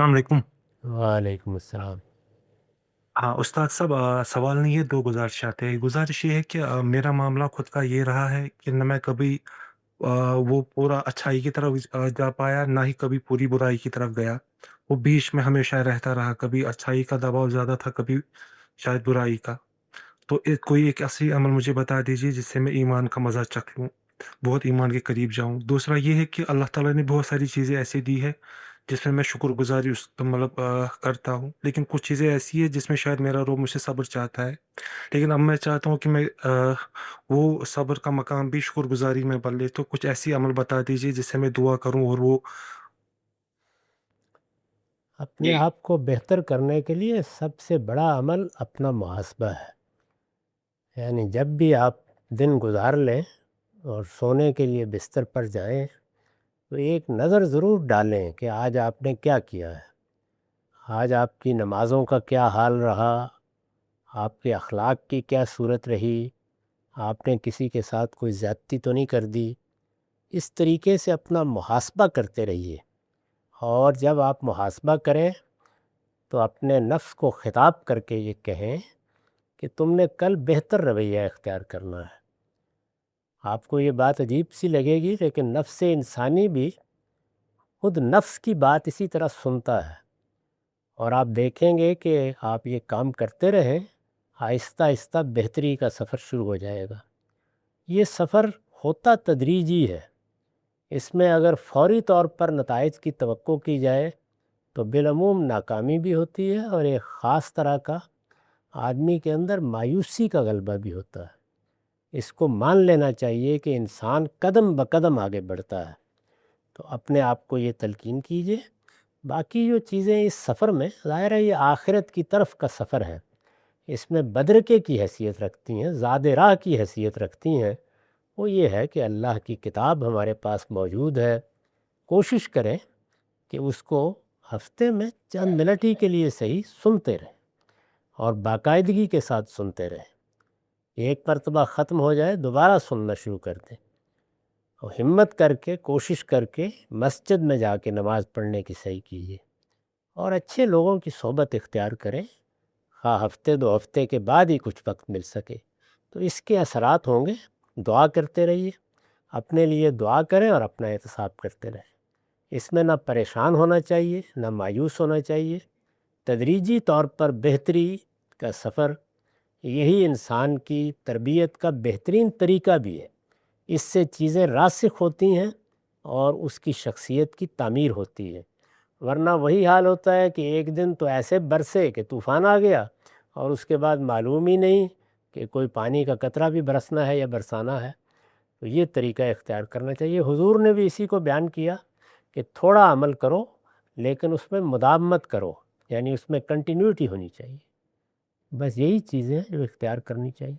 السلام علیکم۔ وعلیکم السلام۔ ہاں استاد صاحب، سوال نہیں ہے، دو گزارشات ہے۔ گزارش یہ ہے کہ میرا معاملہ خود کا یہ رہا ہے کہ نہ میں کبھی وہ پورا اچھائی کی طرف جا پایا، نہ ہی کبھی پوری برائی کی طرف گیا۔ وہ بیچ میں ہمیشہ رہتا رہا، کبھی اچھائی کا دباؤ زیادہ تھا، کبھی شاید برائی کا۔ تو کوئی ایک ایسی عمل مجھے بتا دیجیے جس سے میں ایمان کا مزہ چکھ لوں، بہت ایمان کے قریب جاؤں۔ دوسرا یہ ہے کہ اللہ تعالیٰ نے بہت ساری چیزیں ایسی دی ہے جس میں شکر گزاری مطلب کرتا ہوں، لیکن کچھ چیزیں ایسی ہیں جس میں شاید میرا روح مجھ سے صبر چاہتا ہے، لیکن اب میں چاہتا ہوں کہ میں وہ صبر کا مقام بھی شکر گزاری میں بدلے۔ تو کچھ ایسی عمل بتا دیجیے جس سے میں دعا کروں اور وہ اپنے آپ کو بہتر کرنے کے لیے سب سے بڑا عمل اپنا محاسبہ ہے۔ یعنی جب بھی آپ دن گزار لیں اور سونے کے لیے بستر پر جائیں تو ایک نظر ضرور ڈالیں کہ آج آپ نے کیا کیا ہے، آج آپ کی نمازوں کا کیا حال رہا، آپ کے اخلاق کی کیا صورت رہی، آپ نے کسی کے ساتھ کوئی زیادتی تو نہیں کر دی۔ اس طریقے سے اپنا محاسبہ کرتے رہیے، اور جب آپ محاسبہ کریں تو اپنے نفس کو خطاب کر کے یہ کہیں کہ تم نے کل بہتر رویہ اختیار کرنا ہے۔ آپ کو یہ بات عجیب سی لگے گی، لیکن نفس انسانی بھی خود نفس کی بات اسی طرح سنتا ہے، اور آپ دیکھیں گے کہ آپ یہ کام کرتے رہیں، آہستہ آہستہ بہتری کا سفر شروع ہو جائے گا۔ یہ سفر ہوتا تدریجی ہے، اس میں اگر فوری طور پر نتائج کی توقع کی جائے تو بالعموم ناکامی بھی ہوتی ہے، اور ایک خاص طرح کا آدمی کے اندر مایوسی کا غلبہ بھی ہوتا ہے۔ اس کو مان لینا چاہیے کہ انسان قدم بقدم آگے بڑھتا ہے۔ تو اپنے آپ کو یہ تلقین کیجئے۔ باقی جو چیزیں اس سفر میں، ظاہر ہے یہ آخرت کی طرف کا سفر ہے، اس میں بدرکے کی حیثیت رکھتی ہیں، زاد راہ کی حیثیت رکھتی ہیں۔ وہ یہ ہے کہ اللہ کی کتاب ہمارے پاس موجود ہے، کوشش کریں کہ اس کو ہفتے میں چند منٹ ہی کے لیے صحیح سنتے رہیں، اور باقاعدگی کے ساتھ سنتے رہیں۔ ایک مرتبہ ختم ہو جائے دوبارہ سننا شروع کر دیں، اور ہمت کر کے کوشش کر کے مسجد میں جا کے نماز پڑھنے کی صحیح کیجیے، اور اچھے لوگوں کی صحبت اختیار کریں، خواہ ہفتے دو ہفتے کے بعد ہی کچھ وقت مل سکے تو اس کے اثرات ہوں گے۔ دعا کرتے رہیے، اپنے لیے دعا کریں اور اپنا احتساب کرتے رہیں۔ اس میں نہ پریشان ہونا چاہیے، نہ مایوس ہونا چاہیے۔ تدریجی طور پر بہتری کا سفر، یہی انسان کی تربیت کا بہترین طریقہ بھی ہے۔ اس سے چیزیں راسخ ہوتی ہیں اور اس کی شخصیت کی تعمیر ہوتی ہے، ورنہ وہی حال ہوتا ہے کہ ایک دن تو ایسے برسے کہ طوفان آ گیا، اور اس کے بعد معلوم ہی نہیں کہ کوئی پانی کا قطرہ بھی برسنا ہے یا برسانا ہے۔ تو یہ طریقہ اختیار کرنا چاہیے۔ حضور نے بھی اسی کو بیان کیا کہ تھوڑا عمل کرو لیکن اس میں مداومت کرو، یعنی اس میں کنٹینیوٹی ہونی چاہیے۔ بس یہی چیزیں جو اختیار کرنی چاہیے۔